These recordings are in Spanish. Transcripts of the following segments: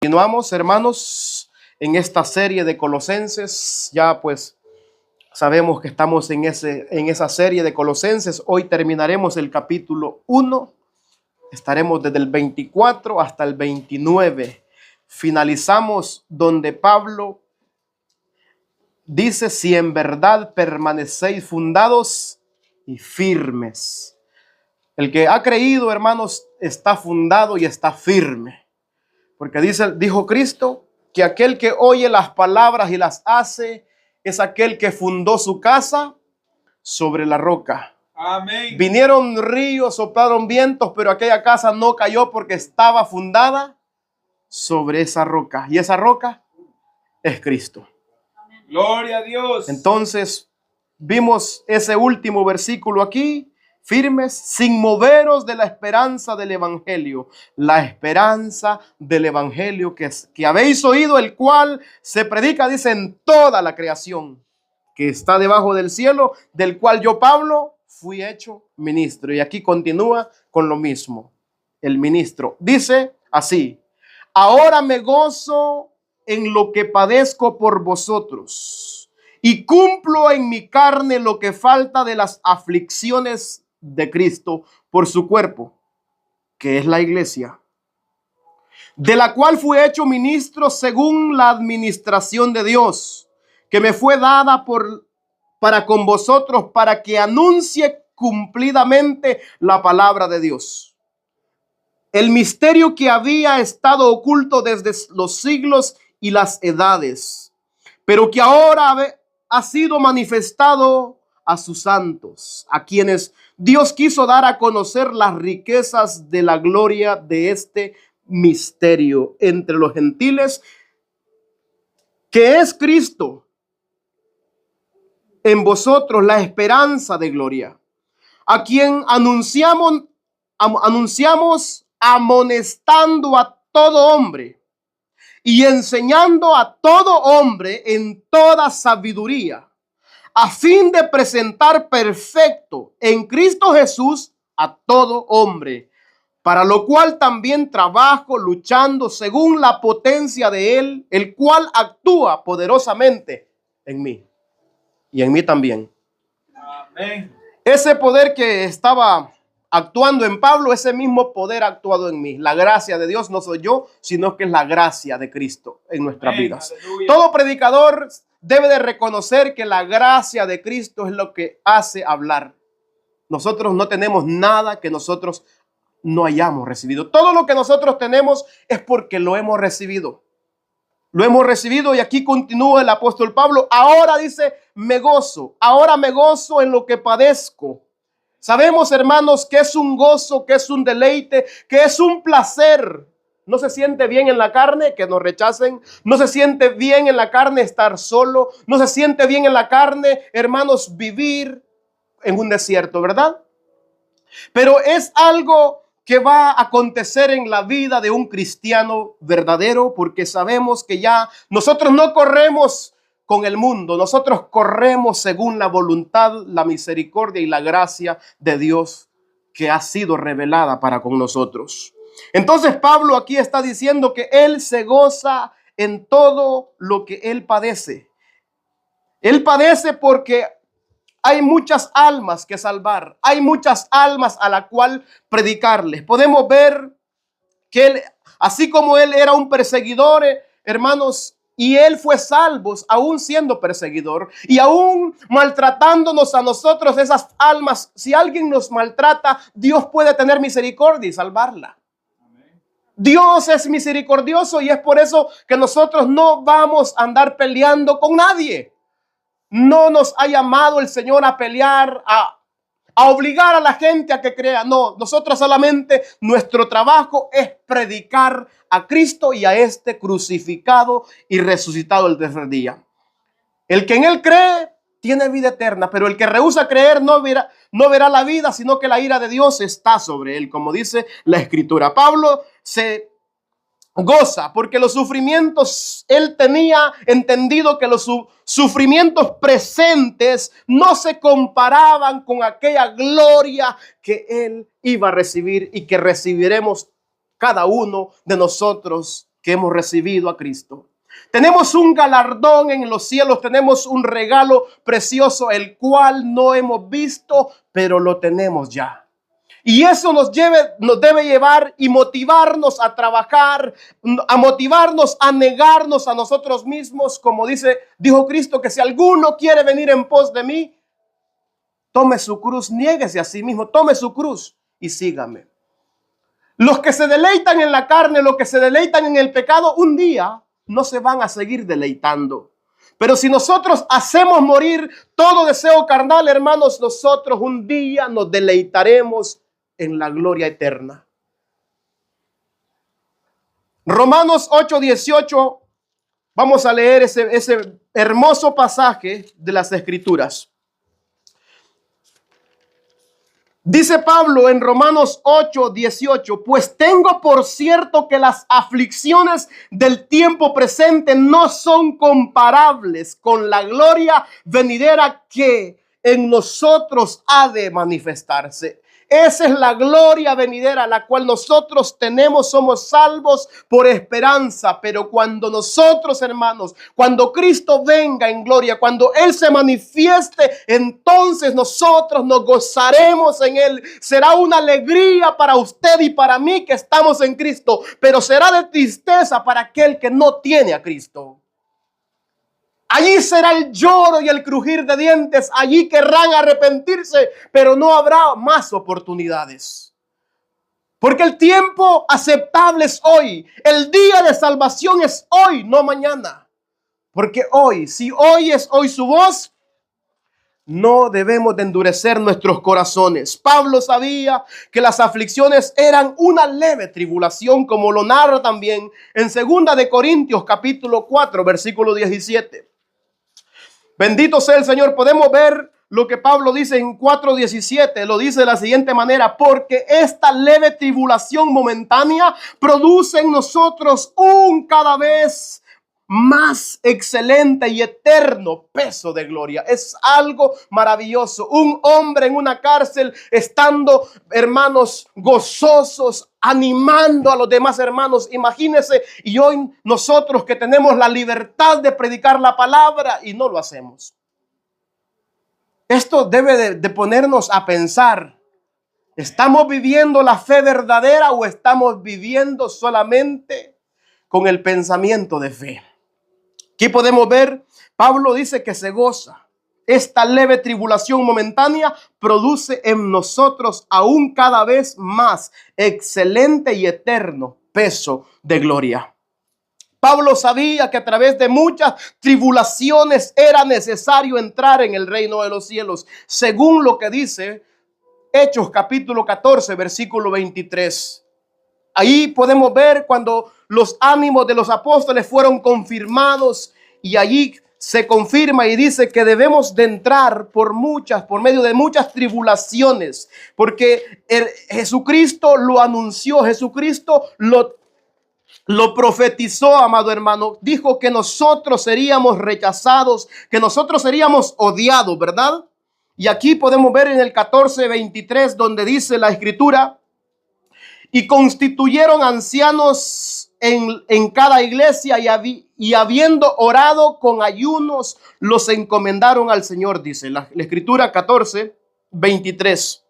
Continuamos, hermanos, en esta serie de Colosenses. Ya pues sabemos que estamos en esa serie de Colosenses. Hoy terminaremos el capítulo 1. Estaremos desde el 24 hasta el 29. Finalizamos donde Pablo dice: si en verdad permanecéis fundados y firmes. El que ha creído, hermanos, está fundado y está firme. Porque dijo Cristo que aquel que oye las palabras y las hace es aquel que fundó su casa sobre la roca. Amén. Vinieron ríos, soplaron vientos, pero aquella casa no cayó porque estaba fundada sobre esa roca. Y esa roca es Cristo. Gloria a Dios. Entonces, vimos ese último versículo aquí. Firmes, sin moveros de la esperanza del evangelio. La esperanza del evangelio que habéis oído, el cual se predica, dice, en toda la creación que está debajo del cielo, del cual yo, Pablo, fui hecho ministro. Y aquí continúa con lo mismo. El ministro dice así: ahora me gozo en lo que padezco por vosotros y cumplo en mi carne lo que falta de las aflicciones de Cristo por su cuerpo, que es la iglesia, de la cual fui hecho ministro según la administración de Dios, que me fue dada para con vosotros, para que anuncie cumplidamente la palabra de Dios. El misterio que había estado oculto desde los siglos y las edades, pero que ahora ha sido manifestado a sus santos, a quienes Dios quiso dar a conocer las riquezas de la gloria de este misterio entre los gentiles, que es Cristo en vosotros, la esperanza de gloria, a quien anunciamos amonestando a todo hombre y enseñando a todo hombre en toda sabiduría, a fin de presentar perfecto en Cristo Jesús a todo hombre, para lo cual también trabajo luchando según la potencia de Él, el cual actúa poderosamente en mí y en mí también. Amén. Ese poder que estaba actuando en Pablo, ese mismo poder ha actuado en mí. La gracia de Dios no soy yo, sino que es la gracia de Cristo en nuestras vidas. Aleluya. Todo predicador debe de reconocer que la gracia de Cristo es lo que hace hablar. Nosotros no tenemos nada que nosotros no hayamos recibido. Todo lo que nosotros tenemos es porque lo hemos recibido. Lo hemos recibido, y aquí continúa el apóstol Pablo. Ahora dice, ahora me gozo en lo que padezco. Sabemos, hermanos, que es un gozo, que es un deleite, que es un placer. No se siente bien en la carne que nos rechacen. No se siente bien en la carne estar solo. No se siente bien en la carne, hermanos, vivir en un desierto, ¿verdad? Pero es algo que va a acontecer en la vida de un cristiano verdadero, porque sabemos que ya nosotros no corremos con el mundo, nosotros corremos según la voluntad, la misericordia y la gracia de Dios que ha sido revelada para con nosotros. Entonces Pablo aquí está diciendo que él se goza en todo lo que él padece. Él padece porque hay muchas almas que salvar, hay muchas almas a la cual predicarles. Podemos ver que él, así como él era un perseguidor, hermanos, y él fue salvo aún siendo perseguidor y aún maltratándonos a nosotros, esas almas. Si alguien nos maltrata, Dios puede tener misericordia y salvarla. Dios es misericordioso, y es por eso que nosotros no vamos a andar peleando con nadie. No nos ha llamado el Señor a pelear, a obligar a la gente a que crea. No, nosotros solamente, nuestro trabajo es predicar a Cristo y a este crucificado y resucitado el tercer día. El que en él cree tiene vida eterna, pero el que rehúsa creer no verá la vida, sino que la ira de Dios está sobre él, como dice la Escritura. Pablo se goza porque los sufrimientos, él tenía entendido que los sufrimientos presentes no se comparaban con aquella gloria que él iba a recibir y que recibiremos cada uno de nosotros que hemos recibido a Cristo. Tenemos un galardón en los cielos, tenemos un regalo precioso, el cual no hemos visto, pero lo tenemos ya. Y eso nos debe llevar y motivarnos a trabajar, a motivarnos a negarnos a nosotros mismos, como dijo Cristo, que si alguno quiere venir en pos de mí, tome su cruz, niéguese a sí mismo, tome su cruz y sígame. Los que se deleitan en la carne, los que se deleitan en el pecado, un día no se van a seguir deleitando. Pero si nosotros hacemos morir todo deseo carnal, hermanos, nosotros un día nos deleitaremos en la gloria eterna. Romanos 8:18, vamos a leer ese hermoso pasaje de las Escrituras. Dice Pablo en Romanos 8:18, pues tengo por cierto que las aflicciones del tiempo presente no son comparables con la gloria venidera que en nosotros ha de manifestarse. Esa es la gloria venidera, la cual nosotros tenemos, somos salvos por esperanza. Pero cuando nosotros, hermanos, cuando Cristo venga en gloria, cuando Él se manifieste, entonces nosotros nos gozaremos en Él. Será una alegría para usted y para mí que estamos en Cristo, pero será de tristeza para aquel que no tiene a Cristo. Allí será el lloro y el crujir de dientes. Allí querrán arrepentirse, pero no habrá más oportunidades. Porque el tiempo aceptable es hoy. El día de salvación es hoy, no mañana. Porque hoy, si oyes hoy su voz, no debemos de endurecer nuestros corazones. Pablo sabía que las aflicciones eran una leve tribulación, como lo narra también en 2 de Corintios capítulo 4, versículo 17. Bendito sea el Señor. Podemos ver lo que Pablo dice en 4:17. Lo dice de la siguiente manera: porque esta leve tribulación momentánea produce en nosotros un cada vez más excelente y eterno peso de gloria. Es algo maravilloso. Un hombre en una cárcel estando, hermanos, gozosos, animando a los demás hermanos. Imagínense, y hoy nosotros que tenemos la libertad de predicar la palabra y no lo hacemos. Esto debe de ponernos a pensar. ¿Estamos viviendo la fe verdadera o estamos viviendo solamente con el pensamiento de fe? Aquí podemos ver, Pablo dice que se goza. Esta leve tribulación momentánea produce en nosotros aún cada vez más excelente y eterno peso de gloria. Pablo sabía que a través de muchas tribulaciones era necesario entrar en el reino de los cielos, según lo que dice Hechos capítulo 14, versículo 23. Ahí podemos ver cuando los ánimos de los apóstoles fueron confirmados, y allí se confirma y dice que debemos de entrar por medio de muchas tribulaciones, porque Jesucristo lo anunció, Jesucristo lo profetizó, amado hermano. Dijo que nosotros seríamos rechazados, que nosotros seríamos odiados, ¿verdad? Y aquí podemos ver en el 14:23 donde dice la escritura: y constituyeron ancianos en cada iglesia y habiendo orado con ayunos, los encomendaron al Señor, dice la escritura 14:23.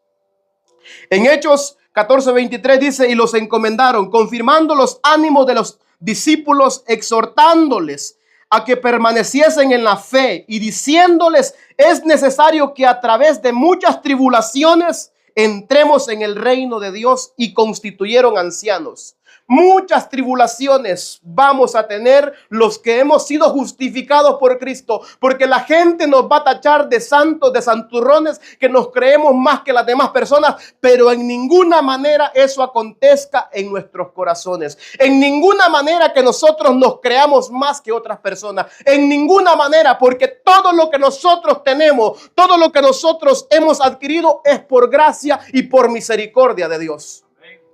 En Hechos 14:23 dice: y los encomendaron, confirmando los ánimos de los discípulos, exhortándoles a que permaneciesen en la fe y diciéndoles: es necesario que a través de muchas tribulaciones entremos en el reino de Dios, y constituyeron ancianos. Muchas tribulaciones vamos a tener los que hemos sido justificados por Cristo, porque la gente nos va a tachar de santos, de santurrones, que nos creemos más que las demás personas, pero en ninguna manera eso acontezca en nuestros corazones. En ninguna manera que nosotros nos creamos más que otras personas. En ninguna manera, porque todo lo que nosotros tenemos, todo lo que nosotros hemos adquirido es por gracia y por misericordia de Dios.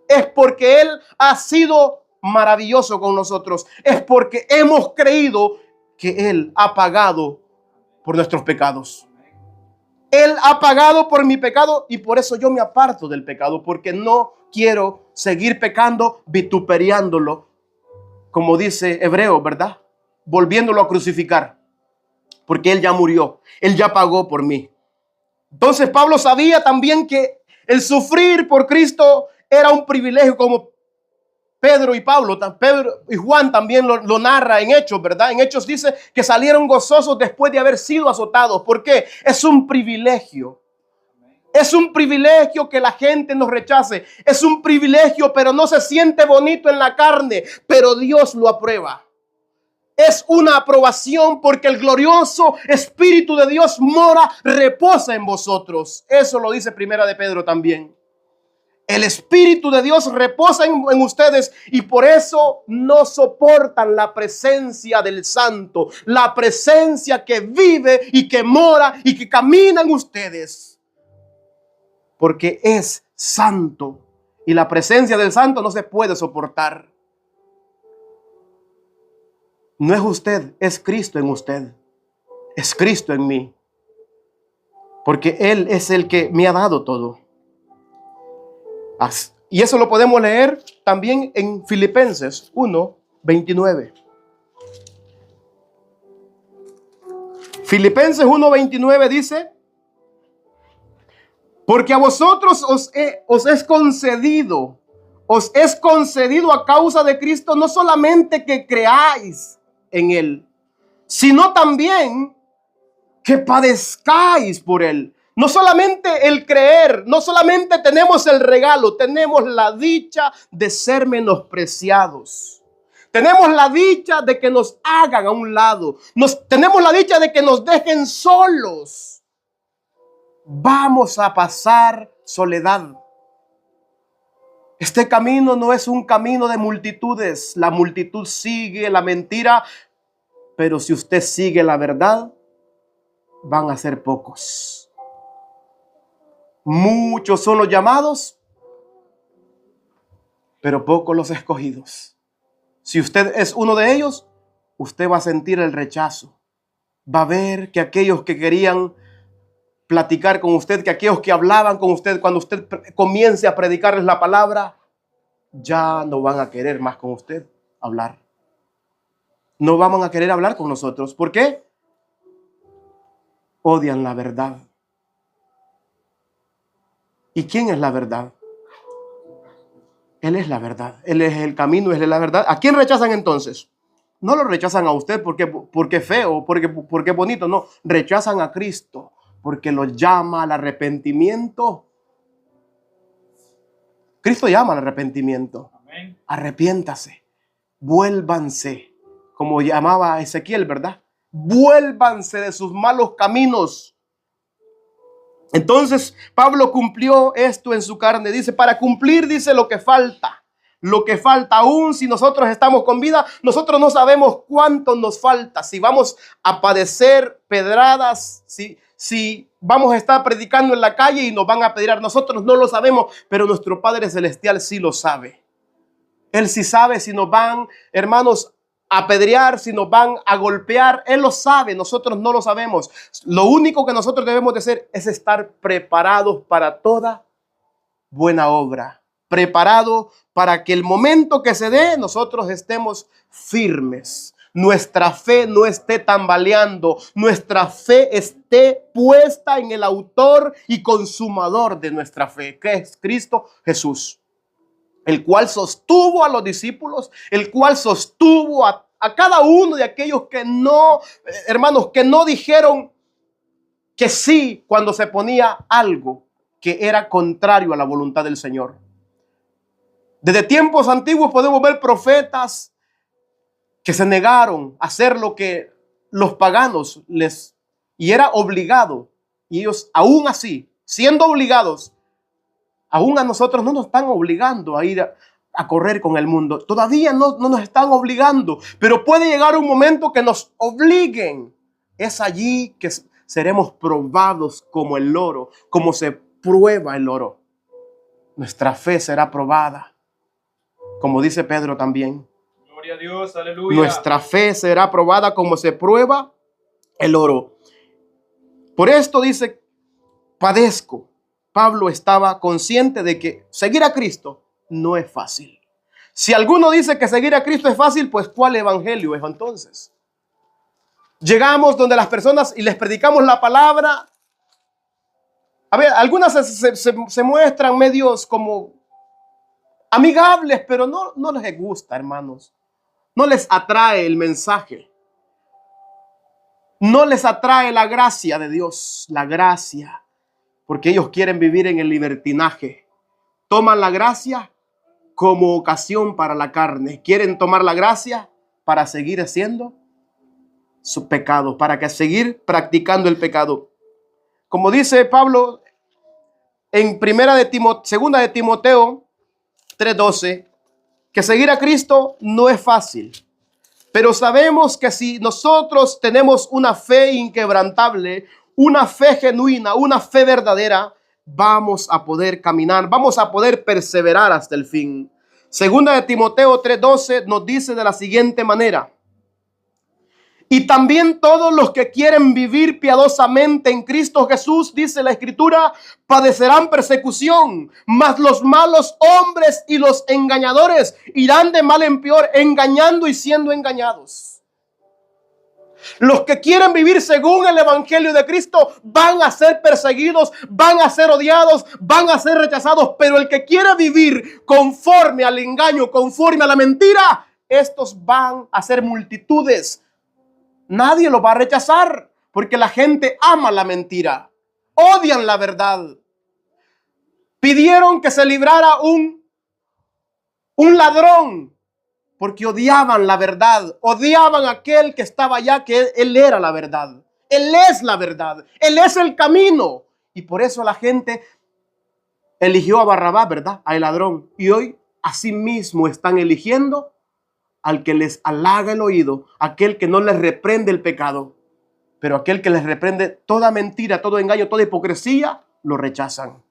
Es porque Él ha sido maravilloso con nosotros. Es porque hemos creído que Él ha pagado por nuestros pecados. Él ha pagado por mi pecado, y por eso yo me aparto del pecado, porque no quiero seguir pecando, vituperiándolo. como dice Hebreo, ¿verdad? Volviéndolo a crucificar, porque Él ya murió, Él ya pagó por mí. Entonces Pablo sabía también que el sufrir por Cristo era un privilegio, como Pedro y Juan también lo narra en Hechos, ¿verdad? En Hechos dice que salieron gozosos después de haber sido azotados. ¿Por qué? Es un privilegio. Es un privilegio que la gente nos rechace. Es un privilegio, pero no se siente bonito en la carne, pero Dios lo aprueba. Es una aprobación porque el glorioso Espíritu de Dios mora, reposa en vosotros. Eso lo dice Primera de Pedro también. El Espíritu de Dios reposa en ustedes y por eso no soportan la presencia del Santo, la presencia que vive y que mora y que camina en ustedes. Porque es santo y la presencia del Santo no se puede soportar. No es usted, es Cristo en usted. Es Cristo en mí. Porque Él es el que me ha dado todo. Y eso lo podemos leer también en Filipenses 1:29. Filipenses 1:29 dice: porque a vosotros os es concedido a causa de Cristo no solamente que creáis en Él, sino también que padezcáis por Él. No solamente el creer, no solamente tenemos el regalo, tenemos la dicha de ser menospreciados. Tenemos la dicha de que nos hagan a un lado. Tenemos la dicha de que nos dejen solos. Vamos a pasar soledad. Este camino no es un camino de multitudes. La multitud sigue la mentira, pero si usted sigue la verdad, van a ser pocos. Muchos son los llamados, pero pocos los escogidos. Si usted es uno de ellos, usted va a sentir el rechazo. Va a ver que aquellos que querían platicar con usted, que aquellos que hablaban con usted, cuando usted comience a predicarles la palabra, ya no van a querer más con usted hablar. No van a querer hablar con nosotros. ¿Por qué? Odian la verdad. ¿Y quién es la verdad? Él es la verdad. Él es el camino, Él es la verdad. ¿A quién rechazan entonces? No lo rechazan a usted porque es feo, porque es bonito. No, rechazan a Cristo porque lo llama al arrepentimiento. Cristo llama al arrepentimiento. Amén. Arrepiéntase, vuélvanse, como llamaba a Ezequiel, ¿verdad? Vuélvanse de sus malos caminos. Entonces Pablo cumplió esto en su carne. Dice, para cumplir, dice, lo que falta. Lo que falta, aún si nosotros estamos con vida, nosotros no sabemos cuánto nos falta. Si vamos a padecer pedradas, si vamos a estar predicando en la calle y nos van a apedrear, nosotros no lo sabemos, pero nuestro Padre Celestial sí lo sabe. Él sí sabe si nos van, hermanos, a apedrear, si nos van a golpear. Él lo sabe, nosotros no lo sabemos. Lo único que nosotros debemos de hacer es estar preparados para toda buena obra. Preparado para que el momento que se dé, nosotros estemos firmes. Nuestra fe no esté tambaleando. Nuestra fe esté puesta en el autor y consumador de nuestra fe, que es Cristo Jesús. El cual sostuvo a los discípulos, el cual sostuvo a cada uno de aquellos que no, hermanos, que no dijeron que sí cuando se ponía algo que era contrario a la voluntad del Señor. Desde tiempos antiguos podemos ver profetas que se negaron a hacer lo que los paganos y era obligado. Y ellos aún así, siendo obligados, aún a nosotros no nos están obligando a ir a correr con el mundo. Todavía no nos están obligando, pero puede llegar un momento que nos obliguen. Es allí que seremos probados como el oro, como se prueba el oro. Nuestra fe será probada, como dice Pedro también. Gloria a Dios, aleluya. Nuestra fe será probada como se prueba el oro. Por esto dice, padezco. Pablo estaba consciente de que seguir a Cristo no es fácil. Si alguno dice que seguir a Cristo es fácil, pues ¿cuál evangelio es entonces? Llegamos donde las personas y les predicamos la palabra. A ver, algunas se muestran medios como amigables, pero no les gusta, hermanos. No les atrae el mensaje. No les atrae la gracia de Dios, la gracia, porque ellos quieren vivir en el libertinaje. Toman la gracia como ocasión para la carne. Quieren tomar la gracia para seguir haciendo su pecado, para seguir practicando el pecado. Como dice Pablo en segunda de Timoteo 3:12, que seguir a Cristo no es fácil. Pero sabemos que si nosotros tenemos una fe inquebrantable, una fe genuina, una fe verdadera, vamos a poder caminar, vamos a poder perseverar hasta el fin. Segunda de Timoteo 3:12 nos dice de la siguiente manera: y también todos los que quieren vivir piadosamente en Cristo Jesús, dice la Escritura, padecerán persecución, mas los malos hombres y los engañadores irán de mal en peor, engañando y siendo engañados. Los que quieren vivir según el Evangelio de Cristo van a ser perseguidos, van a ser odiados, van a ser rechazados, pero el que quiere vivir conforme al engaño, conforme a la mentira, estos van a ser multitudes. Nadie lo va a rechazar porque la gente ama la mentira, odian la verdad. Pidieron que se librara un ladrón porque odiaban la verdad, odiaban a aquel que estaba allá, que él era la verdad. Él es la verdad, él es el camino. Y por eso la gente eligió a Barrabás, ¿verdad? Al ladrón. Y hoy asimismo están eligiendo al que les halaga el oído, aquel que no les reprende el pecado, pero aquel que les reprende toda mentira, todo engaño, toda hipocresía, lo rechazan.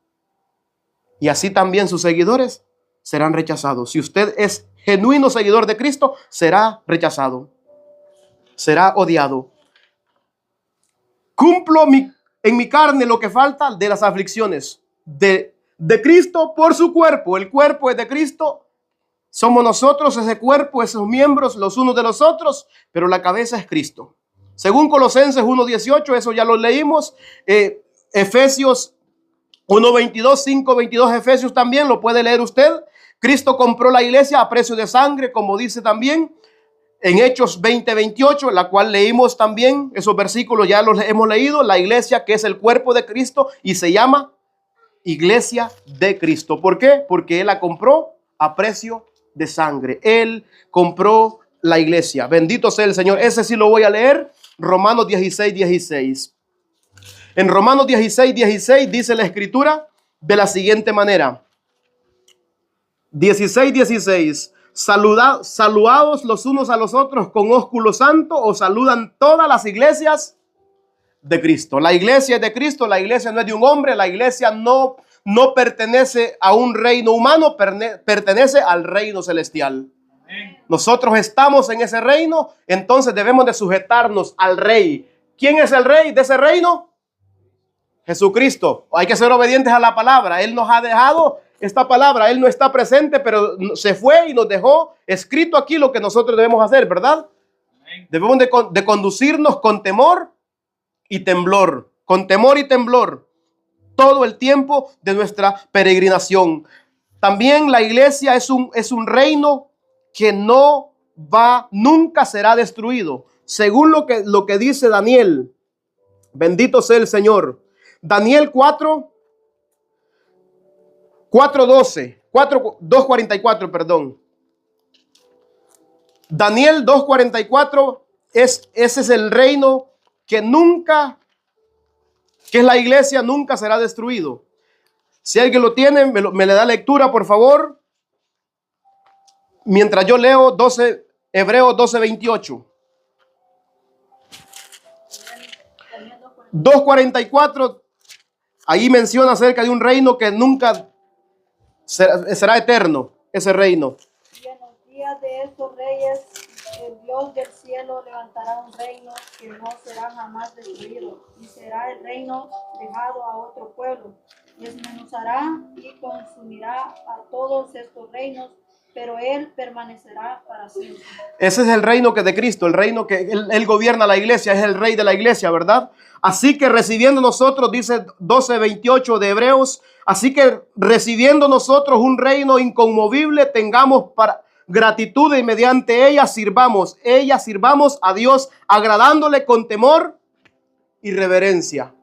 Y así también sus seguidores serán rechazados. Si usted es genuino seguidor de Cristo, será rechazado, será odiado. Cumplo en mi carne lo que falta de las aflicciones de Cristo por su cuerpo. El cuerpo es de Cristo. Somos nosotros ese cuerpo, esos miembros, los unos de los otros, pero la cabeza es Cristo. Según Colosenses 1:18, eso ya lo leímos. Efesios 1:22, 5:22, Efesios también lo puede leer usted. Cristo compró la iglesia a precio de sangre, como dice también en Hechos 20:28, la cual leímos también. Esos versículos ya los hemos leído. La iglesia que es el cuerpo de Cristo y se llama Iglesia de Cristo. ¿Por qué? Porque Él la compró a precio de sangre. Él compró la iglesia. Bendito sea el Señor. Ese sí lo voy a leer. Romanos 16:16. En Romanos 16:16 dice la Escritura de la siguiente manera. 16:16. Saludados los unos a los otros con ósculo santo, o saludan todas las iglesias de Cristo. La iglesia es de Cristo. La iglesia no es de un hombre. La iglesia no pertenece a un reino humano, pertenece al reino celestial. Nosotros estamos en ese reino, entonces debemos de sujetarnos al rey. ¿Quién es el rey de ese reino? Jesucristo. Hay que ser obedientes a la palabra. Él nos ha dejado esta palabra. Él no está presente, pero se fue y nos dejó escrito aquí lo que nosotros debemos hacer, ¿verdad? Debemos de conducirnos con temor y temblor. Con temor y temblor. Todo el tiempo de nuestra peregrinación. También la iglesia es un reino que nunca será destruido. Según lo que dice Daniel, bendito sea el Señor. Daniel 2:44, perdón. Daniel 2:44 ese es el reino que es la iglesia, nunca será destruido. Si alguien lo tiene, me le da lectura, por favor. Mientras yo leo Hebreos 12:28. 2:44, ahí menciona acerca de un reino que nunca será eterno, ese reino. Y en los días de estos reyes, el Dios del cielo levantará un reino que no será jamás destruido, y será el reino dejado a otro pueblo. Desmenuzará y consumirá a todos estos reinos pero Él permanecerá para siempre. Ese es el reino que de Cristo, el reino que él gobierna la iglesia, es el rey de la iglesia, ¿verdad? Así que recibiendo nosotros, dice 12:28 de Hebreos, así que recibiendo nosotros un reino inconmovible, tengamos para gratitud y mediante ella sirvamos a Dios, agradándole con temor y reverencia.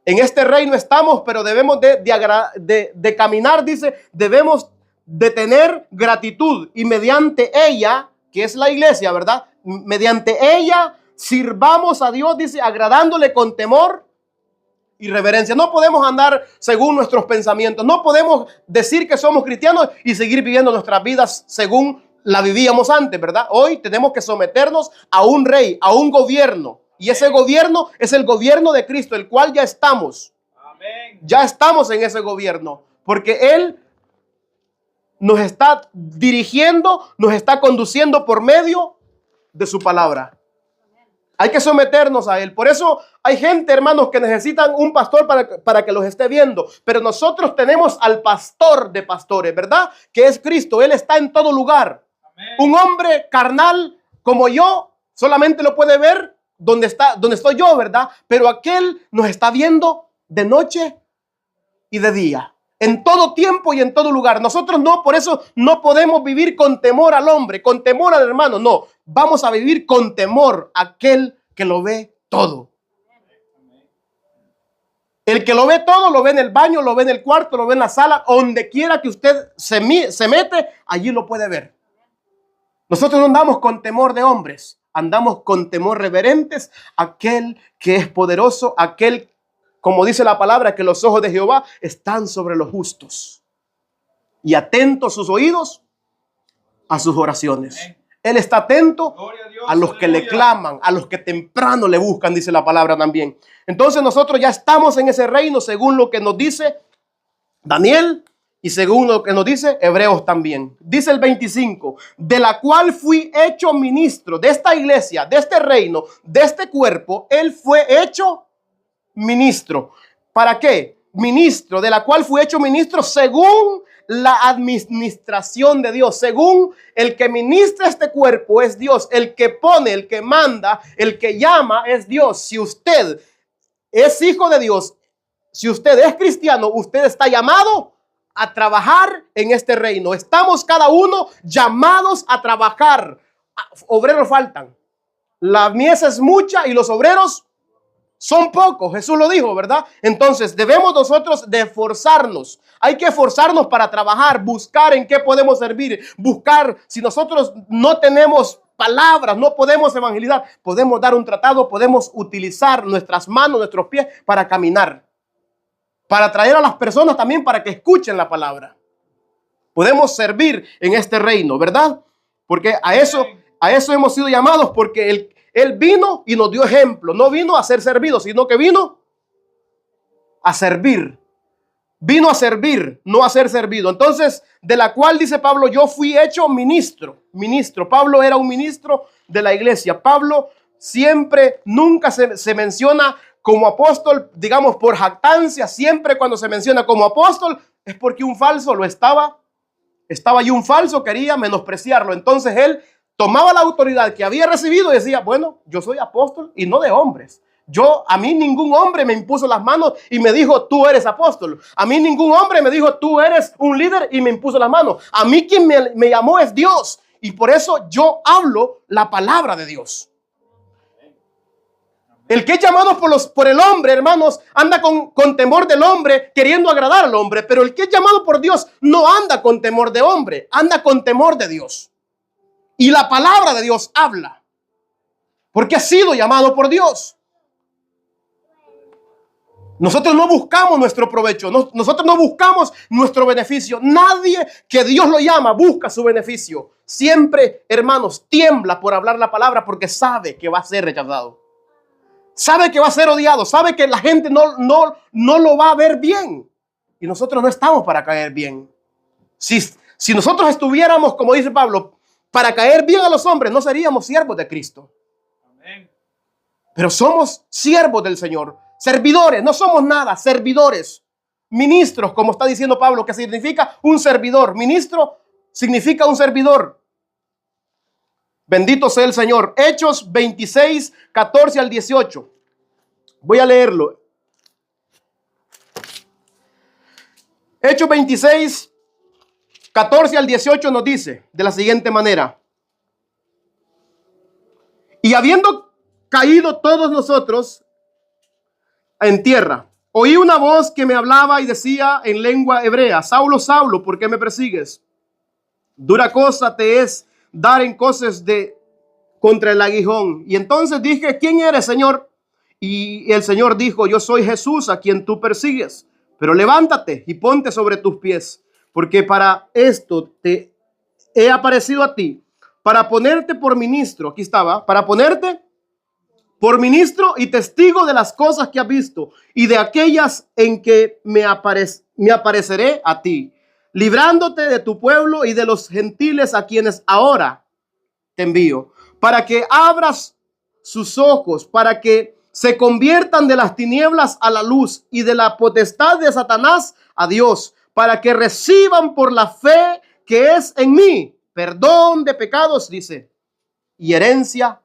En este reino estamos, pero debemos de caminar, dice, debemos de tener gratitud y mediante ella, que es la iglesia, ¿verdad? Mediante ella sirvamos a Dios, dice, agradándole con temor y reverencia. No podemos andar según nuestros pensamientos. No podemos decir que somos cristianos y seguir viviendo nuestras vidas según la vivíamos antes, ¿verdad? Hoy tenemos que someternos a un rey, a un gobierno. Y ese gobierno es el gobierno de Cristo, el cual ya estamos. Amén. Ya estamos en ese gobierno, porque Él nos está dirigiendo, nos está conduciendo por medio de su palabra. Hay que someternos a Él. Por eso hay gente, hermanos, que necesitan un pastor para que los esté viendo. Pero nosotros tenemos al pastor de pastores, ¿verdad? Que es Cristo. Él está en todo lugar. Amén. Un hombre carnal como yo solamente lo puede ver donde estoy yo, ¿verdad? Pero aquel nos está viendo de noche y de día. En todo tiempo y en todo lugar. Nosotros no, por eso no podemos vivir con temor al hombre, con temor al hermano. No, vamos a vivir con temor a aquel que lo ve todo. El que lo ve todo, lo ve en el baño, lo ve en el cuarto, lo ve en la sala, donde quiera que usted se mete, allí lo puede ver. Nosotros no andamos con temor de hombres, andamos con temor reverentes a aquel que es poderoso, aquel, como dice la palabra, que los ojos de Jehová están sobre los justos y atentos sus oídos a sus oraciones. Amén. Él está atento Gloria a Dios, a los que le aleluya. claman, a los que temprano le buscan, dice la palabra también. Entonces nosotros ya estamos en ese reino según lo que nos dice Daniel y según lo que nos dice Hebreos también. Dice el 25, de la cual fui hecho ministro de esta iglesia, de este reino, de este cuerpo. Él fue hecho ministro. ¿Para qué? Ministro, de la cual fui hecho ministro según la administración de Dios, según el que ministra este cuerpo es Dios, el que pone, el que manda, el que llama es Dios. Si usted es hijo de Dios, si usted es cristiano, usted está llamado a trabajar en este reino. Estamos cada uno llamados a trabajar. Obreros faltan. La mies es mucha y los obreros son pocos. Jesús lo dijo, ¿verdad? Entonces debemos nosotros de esforzarnos. Hay que esforzarnos para trabajar, buscar en qué podemos servir, buscar. Si nosotros no tenemos palabras, no podemos evangelizar, podemos dar un tratado, podemos utilizar nuestras manos, nuestros pies para caminar, para traer a las personas también para que escuchen la palabra. Podemos servir en este reino, ¿verdad? Porque a eso hemos sido llamados, porque Él vino y nos dio ejemplo. No vino a ser servido, sino que vino a servir. Vino a servir, no a ser servido. Entonces, de la cual dice Pablo, yo fui hecho ministro. Ministro. Pablo era un ministro de la iglesia. Pablo nunca se menciona como apóstol, digamos por jactancia. Siempre cuando se menciona como apóstol es porque un falso lo estaba allí, un falso quería menospreciarlo. Entonces él tomaba la autoridad que había recibido y decía, bueno, yo soy apóstol y no de hombres. A mí ningún hombre me impuso las manos y me dijo, tú eres apóstol. A mí ningún hombre me dijo, tú eres un líder y me impuso las manos. A mí quien me llamó es Dios. Y por eso yo hablo la palabra de Dios. El que es llamado por el hombre, hermanos, anda con temor del hombre, queriendo agradar al hombre. Pero el que es llamado por Dios no anda con temor de hombre, anda con temor de Dios. Y la palabra de Dios habla, porque ha sido llamado por Dios. Nosotros no buscamos nuestro provecho, nosotros no buscamos nuestro beneficio. Nadie que Dios lo llama busca su beneficio. Siempre, hermanos, tiembla por hablar la palabra porque sabe que va a ser rechazado. Sabe que va a ser odiado, sabe que la gente no lo va a ver bien. Y nosotros no estamos para caer bien. Si nosotros estuviéramos, como dice Pablo, para caer bien a los hombres, no seríamos siervos de Cristo. Amén. Pero somos siervos del Señor. Servidores, no somos nada, servidores. Ministros, como está diciendo Pablo, que significa un servidor. Ministro significa un servidor. Bendito sea el Señor. Hechos 26, 14 al 18. Voy a leerlo. Hechos 26, 14 al 18 nos dice de la siguiente manera. Y habiendo caído todos nosotros en tierra, oí una voz que me hablaba y decía en lengua hebrea: Saulo, Saulo, ¿por qué me persigues? Dura cosa te es dar en coces de contra el aguijón. Y entonces dije: ¿quién eres, Señor? Y el Señor dijo: yo soy Jesús, a quien tú persigues. Pero levántate y ponte sobre tus pies, porque para esto te he aparecido a ti, para ponerte por ministro. Aquí estaba, para ponerte por ministro y testigo de las cosas que has visto y de aquellas en que me apareceré a ti, librándote de tu pueblo y de los gentiles a quienes ahora te envío, para que abras sus ojos, para que se conviertan de las tinieblas a la luz y de la potestad de Satanás a Dios, para que reciban por la fe que es en mí perdón de pecados, dice, y herencia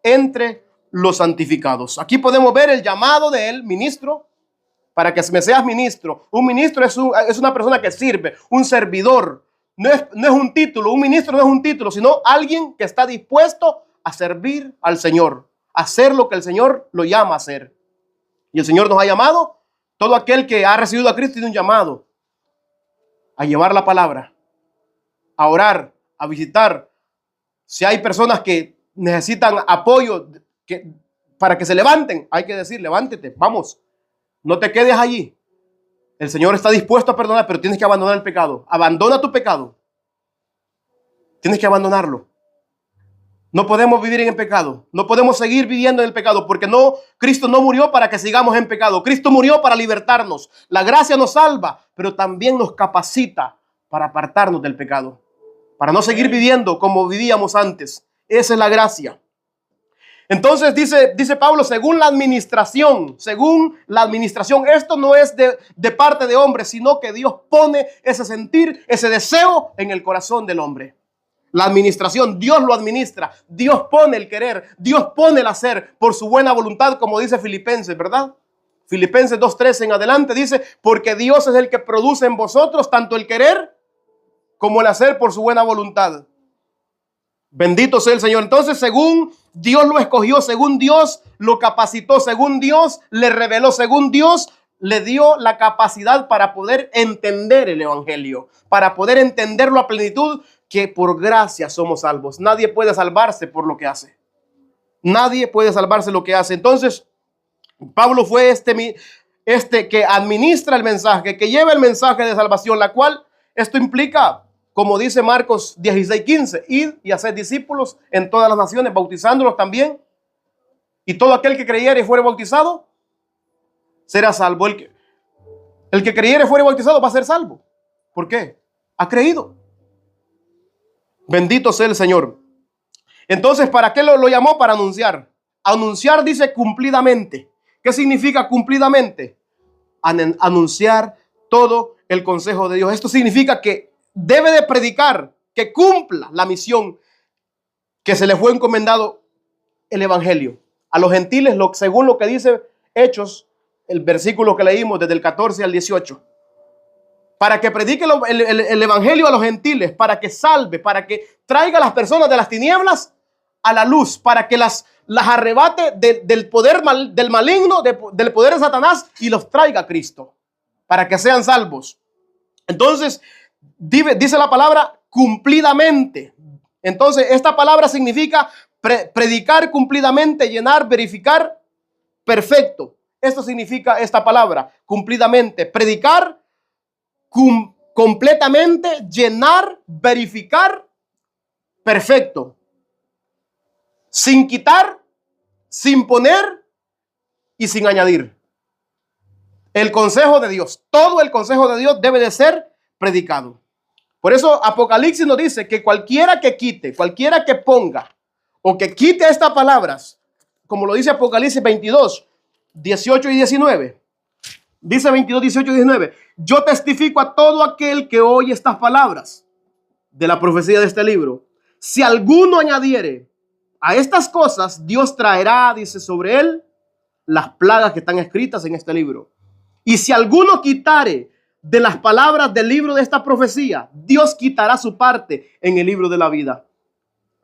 entre los santificados. Aquí podemos ver el llamado de él, ministro, para que me seas ministro. Un ministro es una persona que sirve, un servidor. No es un título, un ministro no es un título, sino alguien que está dispuesto a servir al Señor, a hacer lo que el Señor lo llama a hacer. Y el Señor nos ha llamado, todo aquel que ha recibido a Cristo tiene un llamado a llevar la palabra, a orar, a visitar. Si hay personas que necesitan apoyo para que se levanten, hay que decir: levántate, vamos, no te quedes allí. El Señor está dispuesto a perdonar, pero tienes que abandonar el pecado. Abandona tu pecado. Tienes que abandonarlo. No podemos vivir en el pecado. No podemos seguir viviendo en el pecado, porque Cristo no murió para que sigamos en pecado. Cristo murió para libertarnos. La gracia nos salva, pero también nos capacita para apartarnos del pecado, para no seguir viviendo como vivíamos antes. Esa es la gracia. Entonces dice Pablo, según la administración, esto no es de parte de hombres, sino que Dios pone ese sentir, ese deseo en el corazón del hombre. La administración, Dios lo administra, Dios pone el querer, Dios pone el hacer por su buena voluntad, como dice Filipenses, ¿verdad? Filipenses 2:13 en adelante dice: porque Dios es el que produce en vosotros tanto el querer como el hacer por su buena voluntad. Bendito sea el Señor. Entonces, según Dios lo escogió, según Dios lo capacitó, según Dios le reveló, según Dios le dio la capacidad para poder entender el evangelio, para poder entenderlo a plenitud, que por gracia somos salvos. Nadie puede salvarse por lo que hace. Nadie puede salvarse lo que hace. Entonces, Pablo fue este que administra el mensaje, que lleva el mensaje de salvación, la cual esto implica, como dice Marcos 16:15, id y haced discípulos en todas las naciones, bautizándolos también. Y todo aquel que creyere y fuere bautizado será salvo. El que creyere y fuere bautizado va a ser salvo. ¿Por qué? Ha creído. Bendito sea el Señor. Entonces, ¿para qué lo llamó? Para anunciar. Anunciar dice cumplidamente. ¿Qué significa cumplidamente? Anunciar todo el consejo de Dios. Esto significa que debe de predicar, que cumpla la misión que se le fue encomendado, el evangelio a los gentiles, según lo que dice Hechos, el versículo que leímos desde el 14 al 18. Para que predique el evangelio a los gentiles, para que salve, para que traiga a las personas de las tinieblas a la luz, para que las arrebate del poder del maligno, del poder de Satanás, y los traiga a Cristo, para que sean salvos. Entonces, dice la palabra cumplidamente. Entonces, esta palabra significa predicar cumplidamente, llenar, verificar, perfecto. Esto significa esta palabra, cumplidamente, predicar completamente, llenar, verificar, perfecto, sin quitar, sin poner y sin añadir. El consejo de Dios, todo el consejo de Dios debe de ser predicado. Por eso Apocalipsis nos dice que cualquiera que quite, cualquiera que ponga o que quite estas palabras, como lo dice Apocalipsis 22, 18 y 19. Dice 22, 18 y 19. Yo testifico a todo aquel que oye estas palabras. de la profecía de este libro. Si alguno añadiere a estas cosas, Dios traerá, dice, sobre él las plagas que están escritas en este libro. Y si alguno quitare de las palabras del libro de esta profecía, Dios quitará su parte en el libro de la vida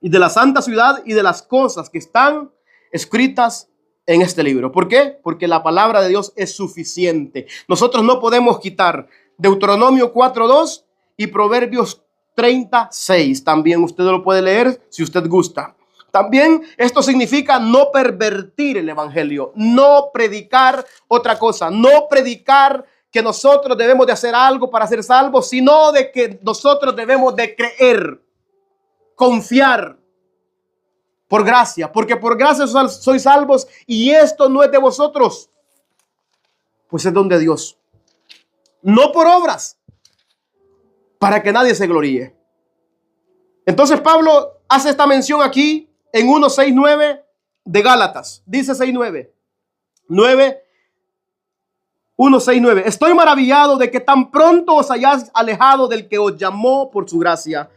y de la santa ciudad y de las cosas que están escritas en este libro. ¿Por qué? Porque la palabra de Dios es suficiente. Nosotros no podemos quitar Deuteronomio 4:2 y Proverbios 36. También usted lo puede leer si usted gusta. También esto significa no pervertir el evangelio, no predicar otra cosa, no predicar que nosotros debemos de hacer algo para ser salvos, sino de que nosotros debemos de creer, confiar por gracia, porque por gracia sois salvos y esto no es de vosotros, pues es don de Dios, no por obras, para que nadie se gloríe. Entonces Pablo hace esta mención aquí en 1:6-9 de Gálatas. Dice 6:9. 1:6-9. Estoy maravillado de que tan pronto os hayáis alejado del que os llamó por su gracia,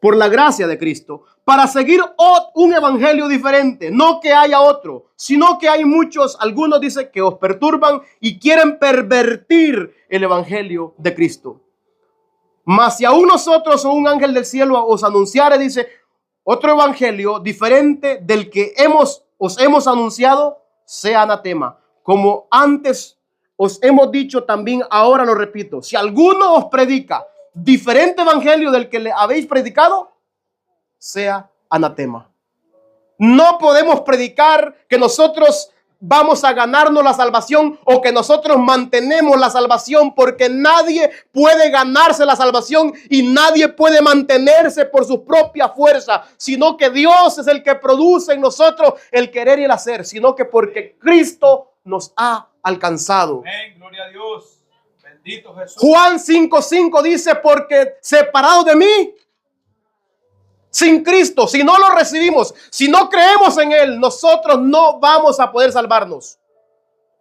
por la gracia de Cristo, para seguir un evangelio diferente. No que haya otro, sino que hay muchos, algunos dicen que os perturban y quieren pervertir el evangelio de Cristo. Mas si aún nosotros o un ángel del cielo os anunciare, dice, otro evangelio diferente del que os hemos anunciado, sea anatema. Como antes os hemos dicho, también ahora lo repito. Si alguno os predica diferente evangelio del que le habéis predicado, sea anatema. No podemos predicar que nosotros vamos a ganarnos la salvación o que nosotros mantenemos la salvación, porque nadie puede ganarse la salvación y nadie puede mantenerse por su propia fuerza, sino que Dios es el que produce en nosotros el querer y el hacer, sino que porque Cristo nos ha alcanzado. Amén, gloria a Dios. Bendito Jesús. Juan 5:5 dice, porque separado de mí, sin Cristo, si no lo recibimos, si no creemos en Él, nosotros no vamos a poder salvarnos.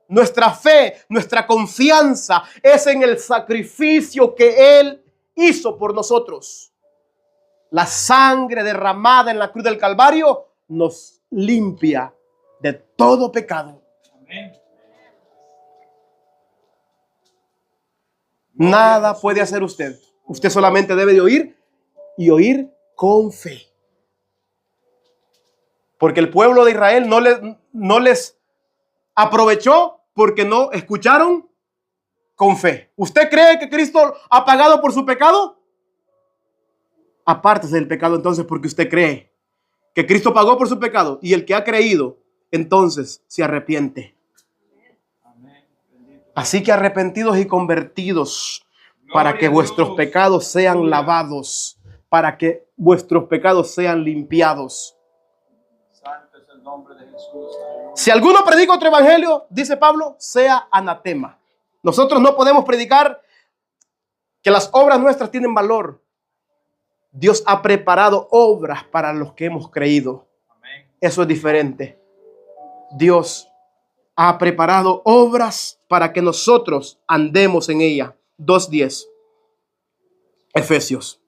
Nuestra fe, nuestra confianza es en el sacrificio que Él hizo por nosotros. La sangre derramada en la cruz del Calvario nos limpia de todo pecado. Amén. Nada puede hacer usted. Usted solamente debe de oír y oír con fe. Porque el pueblo de Israel no les aprovechó porque no escucharon con fe. ¿Usted cree que Cristo ha pagado por su pecado? Apártese del pecado entonces, porque usted cree que Cristo pagó por su pecado, y el que ha creído entonces se arrepiente. Así que arrepentidos y convertidos, para que vuestros pecados sean lavados, para que vuestros pecados sean limpiados. Santo es el nombre de Jesús. Si alguno predica otro evangelio, dice Pablo, sea anatema. Nosotros no podemos predicar que las obras nuestras tienen valor. Dios ha preparado obras para los que hemos creído. Amén. Eso es diferente. Dios ha preparado obras para que nosotros andemos en ella. 2:10. Efesios.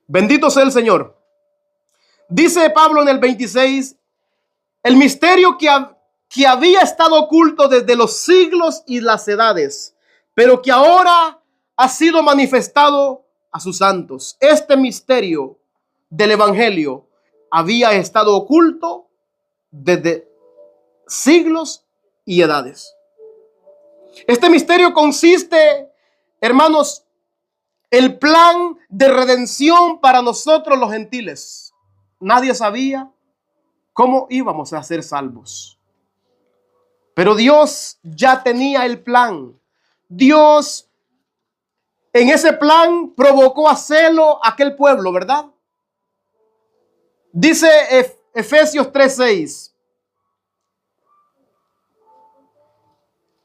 Bendito sea el Señor. Dice Pablo en el 26, el misterio que había estado oculto desde los siglos y las edades, pero que ahora ha sido manifestado a sus santos. Este misterio del evangelio había estado oculto desde siglos y edades. Este misterio consiste, hermanos, el plan de redención para nosotros los gentiles. Nadie sabía cómo íbamos a ser salvos, pero Dios ya tenía el plan. Dios en ese plan provocó a celo a aquel pueblo, ¿verdad? Dice Efesios 3:6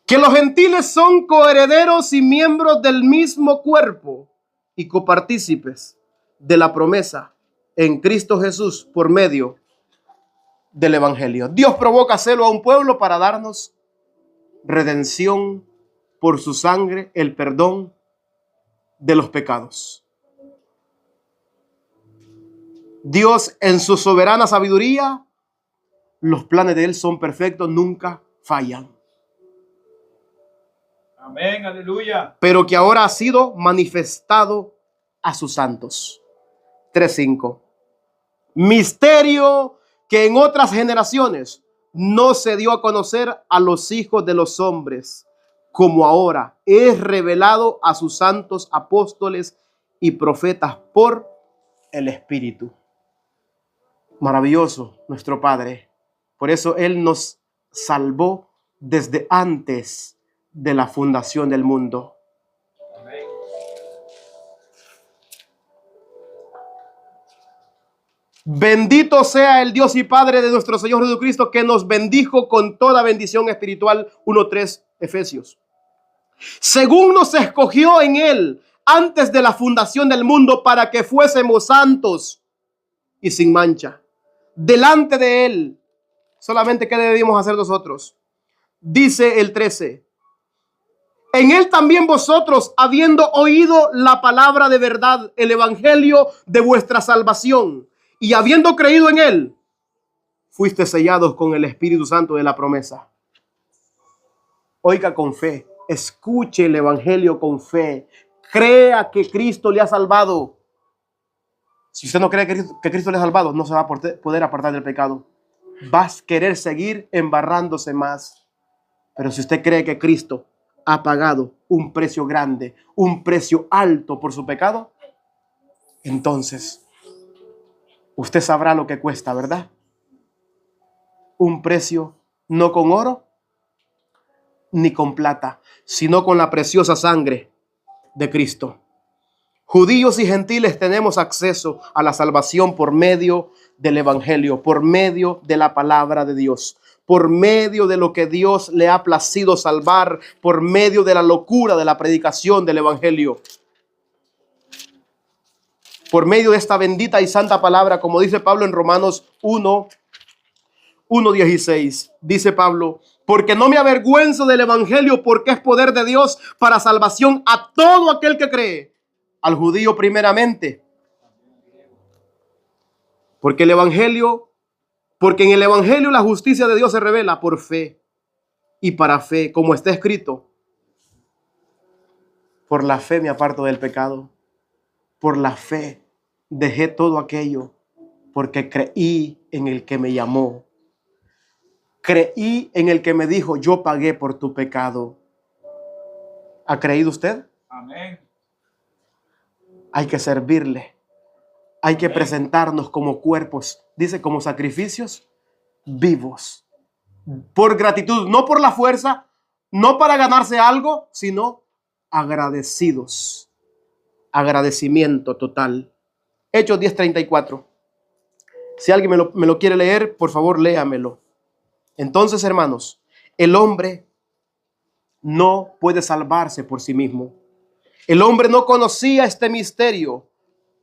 que los gentiles son coherederos y miembros del mismo cuerpo y copartícipes de la promesa en Cristo Jesús por medio del evangelio. Dios provoca celo a un pueblo para darnos redención por su sangre, el perdón de los pecados. Dios en su soberana sabiduría, los planes de Él son perfectos, nunca fallan. Amén, aleluya. Pero que ahora ha sido manifestado a sus santos. 3:5. Misterio que en otras generaciones no se dio a conocer a los hijos de los hombres, como ahora es revelado a sus santos apóstoles y profetas por el Espíritu. Maravilloso nuestro Padre. Por eso Él nos salvó desde antes de la fundación del mundo. Amén. Bendito sea el Dios y Padre de nuestro Señor Jesucristo, que nos bendijo con toda bendición espiritual. 1:3 Efesios. Según nos escogió en Él antes de la fundación del mundo para que fuésemos santos y sin mancha delante de Él. Solamente ¿qué debemos hacer nosotros? Dice el 13. En Él también vosotros, habiendo oído la palabra de verdad, el evangelio de vuestra salvación, y habiendo creído en Él, fuiste sellados con el Espíritu Santo de la promesa. Oiga con fe, escuche el evangelio con fe, crea que Cristo le ha salvado. Si usted no cree que Cristo le ha salvado, no se va a poder apartar del pecado. Vas a querer seguir embarrándose más. Pero si usted cree que Cristo ha pagado un precio grande, un precio alto por su pecado, entonces usted sabrá lo que cuesta, ¿verdad? Un precio no con oro ni con plata, sino con la preciosa sangre de Cristo. Judíos y gentiles tenemos acceso a la salvación por medio del evangelio, por medio de la palabra de Dios, por medio de lo que Dios le ha placido salvar, por medio de la locura de la predicación del evangelio. Por medio de esta bendita y santa palabra, como dice Pablo en Romanos 1:16, dice Pablo, porque no me avergüenzo del evangelio, porque es poder de Dios para salvación a todo aquel que cree, al judío primeramente. Porque en el evangelio la justicia de Dios se revela por fe y para fe, como está escrito. Por la fe me aparto del pecado. Por la fe dejé todo aquello, porque creí en el que me llamó. Creí en el que me dijo, yo pagué por tu pecado. ¿Ha creído usted? Amén. Hay que servirle. Hay que presentarnos como cuerpos, dice, como sacrificios vivos. Por gratitud, no por la fuerza, no para ganarse algo, sino agradecidos. Agradecimiento total. Hechos 10:34. Si alguien me lo quiere leer, por favor, léamelo. Entonces, hermanos, el hombre no puede salvarse por sí mismo. El hombre no conocía este misterio,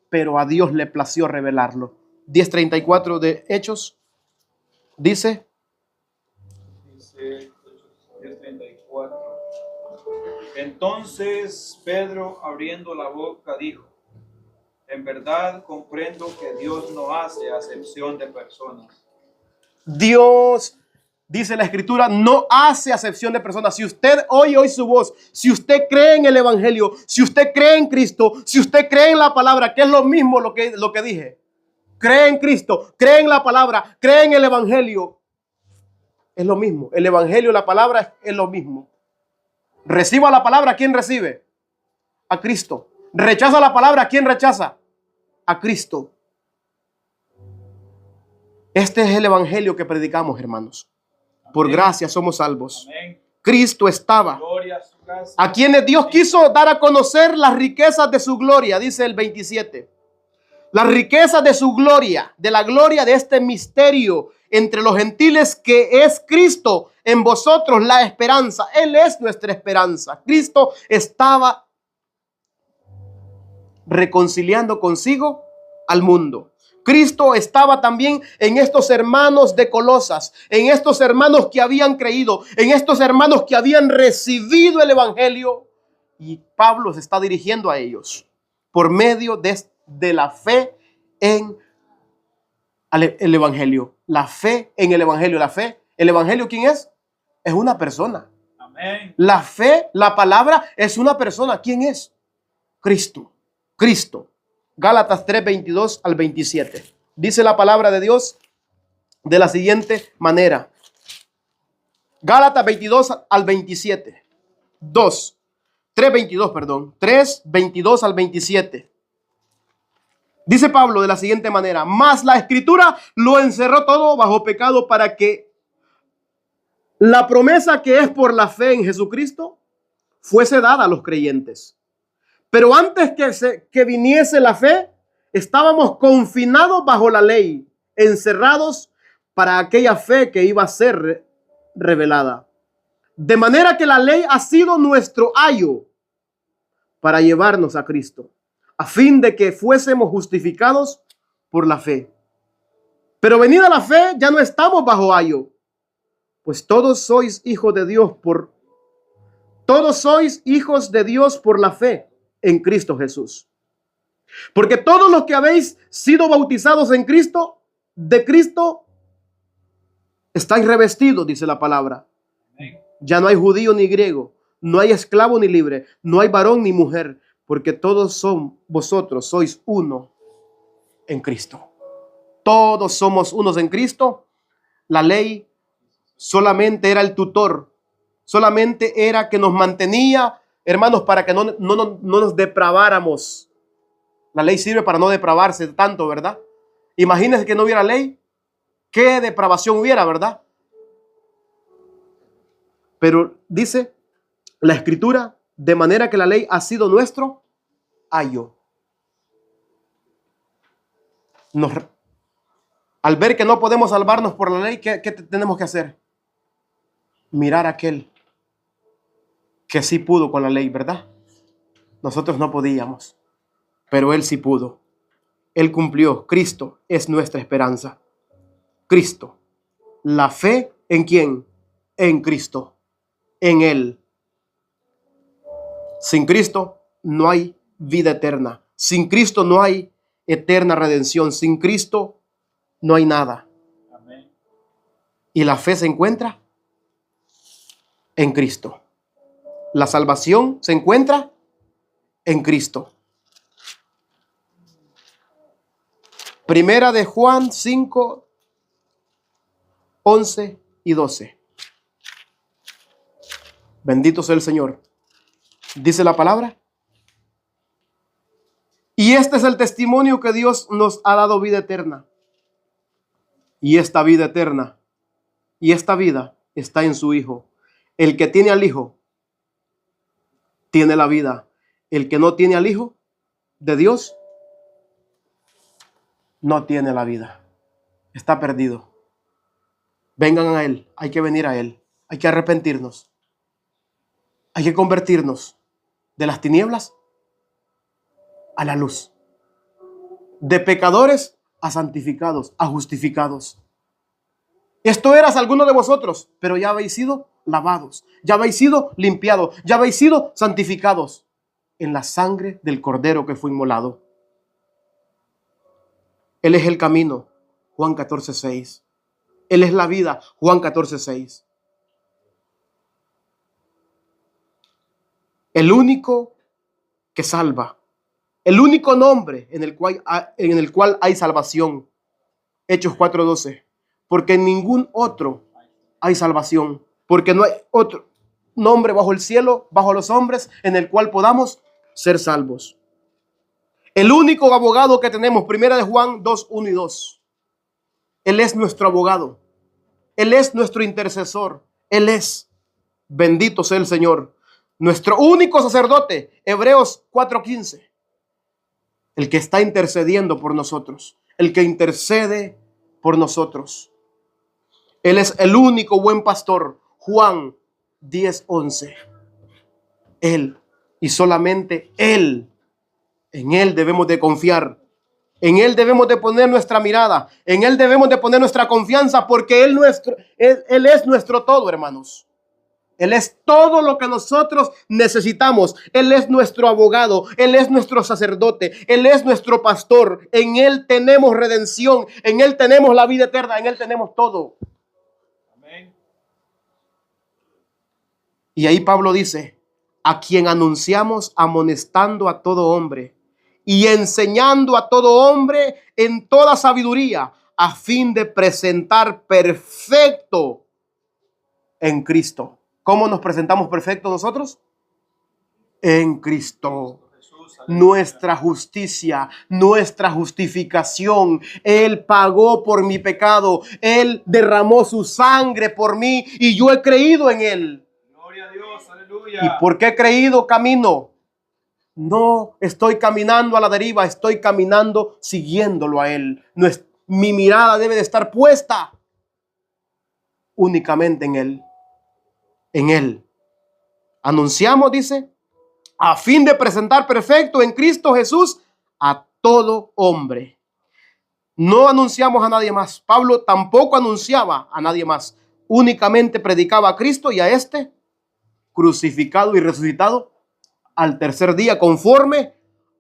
pero a Dios le plació revelarlo. 10:34 de Hechos dice. Dice 10:34. Entonces Pedro, abriendo la boca, dijo: en verdad comprendo que Dios no hace acepción de personas. Dios, dice la Escritura, no hace acepción de personas. Si usted oye hoy su voz, si usted cree en el evangelio, si usted cree en Cristo, si usted cree en la palabra, que es lo mismo lo que dije, cree en Cristo, cree en la palabra, cree en el evangelio, es lo mismo. El evangelio y la palabra es lo mismo. Reciba la palabra, ¿quién recibe? A Cristo. Rechaza la palabra, ¿quién rechaza? A Cristo. Este es el evangelio que predicamos, hermanos. Por gracia somos salvos. Amén. Cristo estaba. Gloria a su casa. A quienes Dios quiso dar a conocer las riquezas de su gloria, dice el 27. Las riquezas de su gloria, de la gloria de este misterio entre los gentiles, que es Cristo en vosotros, la esperanza. Él es nuestra esperanza. Cristo estaba reconciliando consigo al mundo. Cristo estaba también en estos hermanos de Colosas, en estos hermanos que habían creído, en estos hermanos que habían recibido el evangelio. Y Pablo se está dirigiendo a ellos por medio de la fe en el Evangelio. La fe en el Evangelio. La fe, ¿el Evangelio quién es? Es una persona. Amén. La fe, la palabra es una persona. ¿Quién es? Cristo. Cristo. Gálatas 3, 22 al 27. Dice la palabra de Dios de la siguiente manera. Gálatas 22 al 27. 3:22, perdón. 3, 22 al 27. Dice Pablo de la siguiente manera: mas la Escritura lo encerró todo bajo pecado para que la promesa que es por la fe en Jesucristo fuese dada a los creyentes. Pero antes que viniese la fe, estábamos confinados bajo la ley, encerrados para aquella fe que iba a ser revelada. De manera que la ley ha sido nuestro ayo para llevarnos a Cristo, a fin de que fuésemos justificados por la fe. Pero venida la fe, ya no estamos bajo ayo, pues todos sois hijos de Dios por la fe en Cristo Jesús. Porque todos los que habéis sido bautizados en Cristo, de Cristo estáis revestidos, dice la palabra. Ya no hay judío ni griego, no hay esclavo ni libre, no hay varón ni mujer, porque todos vosotros sois uno en Cristo. Todos somos unos en Cristo. La ley solamente era el tutor, solamente era que nos mantenía, hermanos, para que no nos depraváramos. La ley sirve para no depravarse tanto, ¿verdad? Imagínense que no hubiera ley, qué depravación hubiera, ¿verdad? Pero dice la Escritura, de manera que la ley ha sido nuestro ayo. Al ver que no podemos salvarnos por la ley, ¿qué tenemos que hacer? Mirar a aquel que sí pudo con la ley, ¿verdad? Nosotros no podíamos, pero Él sí pudo. Él cumplió. Cristo es nuestra esperanza. Cristo. La fe ¿en quién? En Cristo. En Él. Sin Cristo no hay vida eterna. Sin Cristo no hay eterna redención. Sin Cristo no hay nada. Amén. Y la fe se encuentra en Cristo. La salvación se encuentra en Cristo. Primera de Juan 5, 11 y 12. Bendito sea el Señor. Dice la palabra. Y este es el testimonio que Dios nos ha dado, vida eterna. Y esta vida eterna, y esta vida está en su Hijo. El que tiene al Hijo, tiene la vida. El que no tiene al Hijo de Dios, no tiene la vida. Está perdido. Vengan a Él. Hay que venir a Él. Hay que arrepentirnos. Hay que convertirnos de las tinieblas a la luz. De pecadores a santificados, a justificados. Esto eras alguno de vosotros, pero ya habéis sido lavados, ya habéis sido limpiados, ya habéis sido santificados en la sangre del Cordero que fue inmolado. Él es el camino, Juan 14:6. Él es la vida, Juan 14:6. El único que salva, el único nombre en el cual hay salvación, Hechos 4:12. Porque en ningún otro hay salvación, porque no hay otro nombre bajo el cielo, bajo los hombres, en el cual podamos ser salvos. El único abogado que tenemos, primera de Juan 2, 1 y 2. Él es nuestro abogado. Él es nuestro intercesor. Él es, bendito sea el Señor, nuestro único sacerdote, Hebreos 4:15. El que está intercediendo por nosotros, el que intercede por nosotros. Él es el único buen pastor, Juan 10:11. Él y solamente Él. En Él debemos de confiar. En Él debemos de poner nuestra mirada. En Él debemos de poner nuestra confianza porque Él es nuestro todo, hermanos. Él es todo lo que nosotros necesitamos. Él es nuestro abogado. Él es nuestro sacerdote. Él es nuestro pastor. En Él tenemos redención. En Él tenemos la vida eterna. En Él tenemos todo. Amén. Y ahí Pablo dice, a quien anunciamos amonestando a todo hombre y enseñando a todo hombre en toda sabiduría, a fin de presentar perfecto en Cristo. ¿Cómo nos presentamos perfectos nosotros? En Cristo. Jesús, aleluya. Nuestra justicia, nuestra justificación. Él pagó por mi pecado. Él derramó su sangre por mí y yo he creído en Él. Gloria a Dios, aleluya. ¿Y por qué he creído? Camino. No estoy caminando a la deriva, estoy caminando siguiéndolo a Él. Mi mirada debe de estar puesta únicamente en Él. En Él. Anunciamos, dice, a fin de presentar perfecto en Cristo Jesús a todo hombre. No anunciamos a nadie más. Pablo tampoco anunciaba a nadie más. Únicamente predicaba a Cristo y a este crucificado y resucitado al tercer día, conforme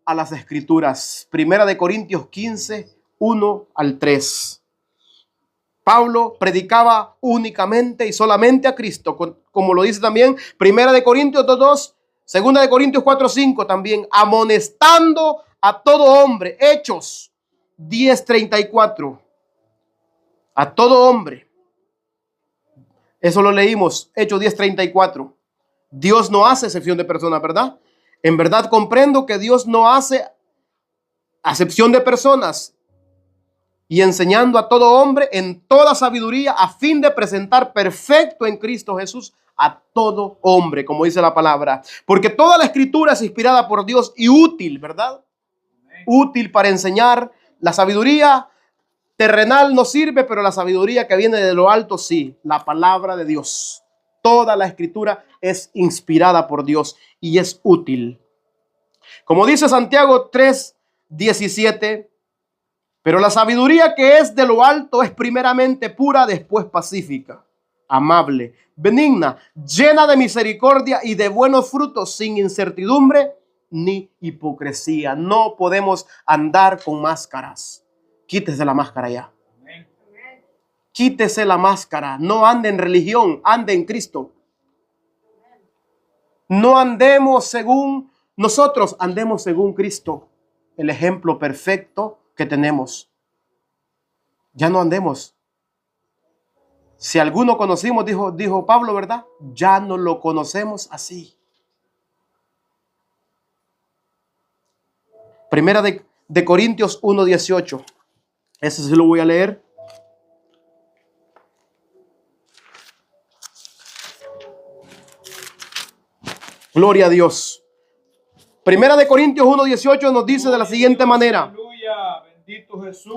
a las Escrituras. Primera de Corintios 15, 1 al 3. Pablo predicaba únicamente y solamente a Cristo, como lo dice también Primera de Corintios 2:2, Segunda de Corintios 4:5 también, amonestando a todo hombre. Hechos 10:34. A todo hombre. Eso lo leímos, Hechos 10:34. Dios no hace excepción de personas, ¿verdad? En verdad comprendo que Dios no hace acepción de personas, y enseñando a todo hombre en toda sabiduría, a fin de presentar perfecto en Cristo Jesús a todo hombre, como dice la palabra. Porque toda la Escritura es inspirada por Dios y útil, ¿verdad? Amén. Útil para enseñar. La sabiduría terrenal no sirve, pero la sabiduría que viene de lo alto sí, la palabra de Dios. Toda la Escritura es inspirada por Dios y es útil. Como dice Santiago 3:17, pero la sabiduría que es de lo alto es primeramente pura, después pacífica, amable, benigna, llena de misericordia y de buenos frutos, sin incertidumbre ni hipocresía. No podemos andar con máscaras. Quítese la máscara ya. Amén. Quítese la máscara. No ande en religión, ande en Cristo. No andemos según nosotros, andemos según Cristo, el ejemplo perfecto que tenemos. Ya no andemos. Si alguno conocimos, dijo Pablo, ¿verdad? Ya no lo conocemos así. Primera de Corintios 1:18. Ese sí lo voy a leer. Gloria a Dios. Primera de Corintios 1:18 nos dice de la siguiente manera. Aleluya, bendito Jesús.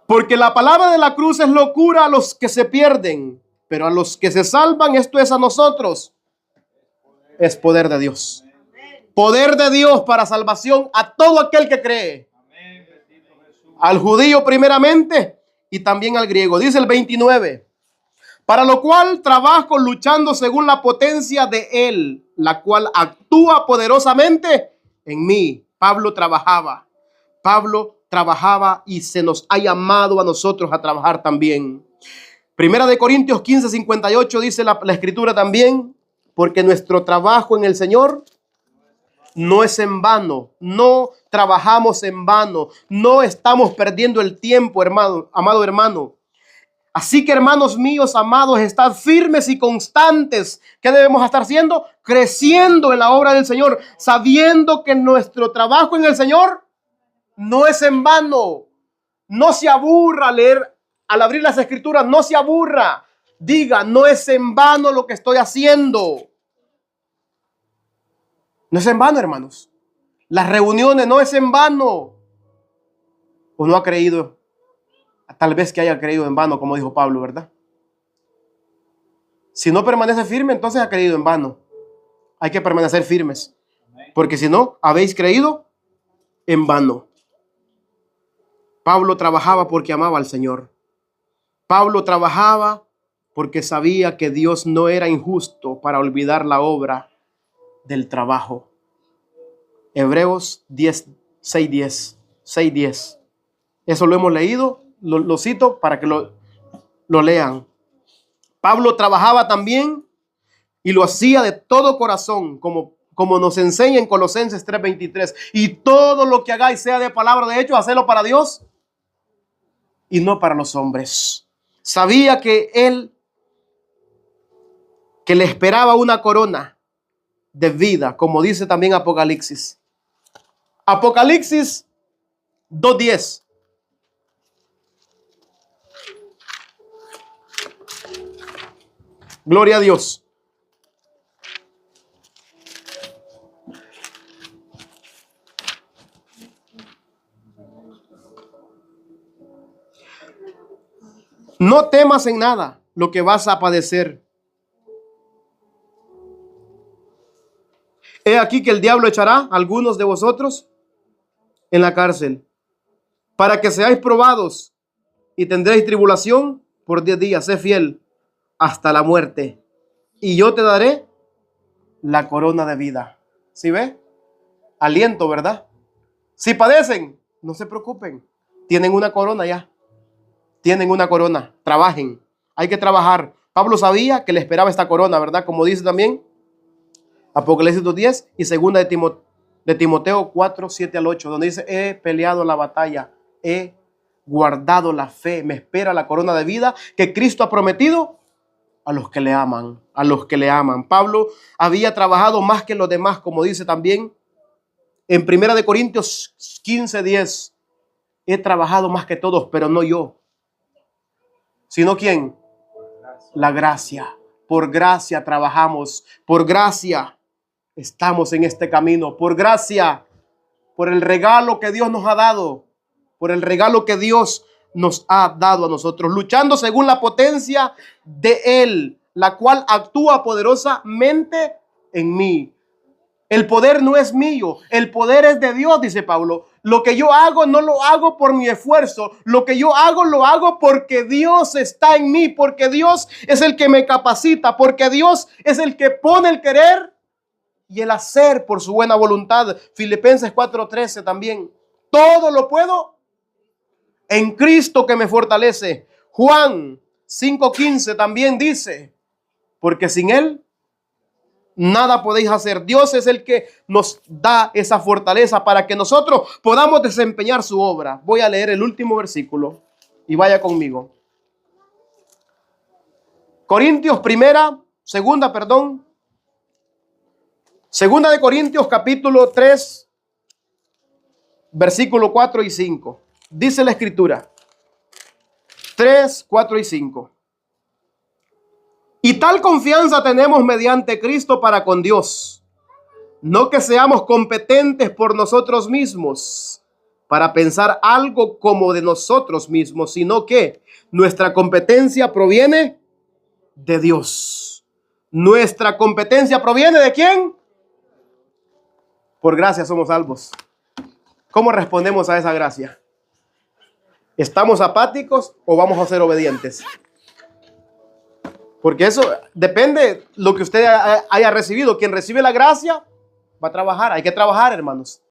Porque la palabra de la cruz es locura a los que se pierden, pero a los que se salvan, esto es a nosotros, es poder de Dios. Poder de Dios para salvación a todo aquel que cree. Amén, bendito Jesús. Al judío primeramente y también al griego. Dice el 29. Para lo cual trabajo luchando según la potencia de Él, la cual actúa poderosamente en mí. Pablo trabajaba y se nos ha llamado a nosotros a trabajar también. Primera de Corintios 15:58 dice la Escritura también, porque nuestro trabajo en el Señor no es en vano, no trabajamos en vano, no estamos perdiendo el tiempo, amado hermano. Así que, hermanos míos, amados, estad firmes y constantes. ¿Qué debemos estar haciendo? Creciendo en la obra del Señor, sabiendo que nuestro trabajo en el Señor no es en vano. No se aburra al abrir las Escrituras, no se aburra. Diga, no es en vano lo que estoy haciendo. No es en vano, hermanos. Las reuniones no es en vano. ¿O no ha creído? Tal vez que haya creído en vano, como dijo Pablo, ¿verdad? Si no permanece firme, entonces ha creído en vano. Hay que permanecer firmes. Porque si no, habéis creído en vano. Pablo trabajaba porque amaba al Señor. Pablo trabajaba porque sabía que Dios no era injusto para olvidar la obra del trabajo. Hebreos 10, 6:10, 6:10. Eso lo hemos leído, lo cito para que lo lean. Pablo trabajaba también y lo hacía de todo corazón, como nos enseña en Colosenses 3:23. Y todo lo que hagáis, sea de palabra o de hecho, hacedlo para Dios y no para los hombres. Sabía que le esperaba una corona de vida, como dice también Apocalipsis. Apocalipsis 2:10. Gloria a Dios. No temas en nada lo que vas a padecer. He aquí que el diablo echará a algunos de vosotros en la cárcel, para que seáis probados y tendréis tribulación por 10 días. Sé fiel hasta la muerte, y yo te daré la corona de vida. ¿Sí ve? Aliento, ¿verdad? Si padecen, no se preocupen. Tienen una corona ya. Tienen una corona. Trabajen. Hay que trabajar. Pablo sabía que le esperaba esta corona, ¿verdad? Como dice también Apocalipsis 2:10 y segunda de Timoteo 4:7-8, donde dice: he peleado la batalla, he guardado la fe, me espera la corona de vida que Cristo ha prometido a los que le aman, a los que le aman. Pablo había trabajado más que los demás, como dice también en 1 Corintios 15:10. He trabajado más que todos, pero no yo, sino ¿quién? La gracia. Por gracia trabajamos, por gracia estamos en este camino, por gracia, por el regalo que Dios nos ha dado, por el regalo que Dios nos ha dado a nosotros, luchando según la potencia de Él, la cual actúa poderosamente en mí. El poder no es mío, el poder es de Dios, dice Pablo. Lo que yo hago no lo hago por mi esfuerzo, lo que yo hago lo hago porque Dios está en mí, porque Dios es el que me capacita, porque Dios es el que pone el querer y el hacer por su buena voluntad. Filipenses 4:13 también. Todo lo puedo en Cristo que me fortalece. Juan 5:15 también dice: porque sin Él nada podéis hacer. Dios es el que nos da esa fortaleza para que nosotros podamos desempeñar su obra. Voy a leer el último versículo y vaya conmigo. Segunda de Corintios capítulo 3, versículo 4 y 5. Dice la escritura: 3, 4 y 5. Y tal confianza tenemos mediante Cristo para con Dios, no que seamos competentes por nosotros mismos para pensar algo como de nosotros mismos, sino que nuestra competencia proviene de Dios. Nuestra competencia proviene ¿de quién? Por gracia somos salvos. ¿Cómo respondemos a esa gracia? ¿Estamos apáticos o vamos a ser obedientes? Porque eso depende lo que usted haya recibido. Quien recibe la gracia va a trabajar. Hay que trabajar, hermanos.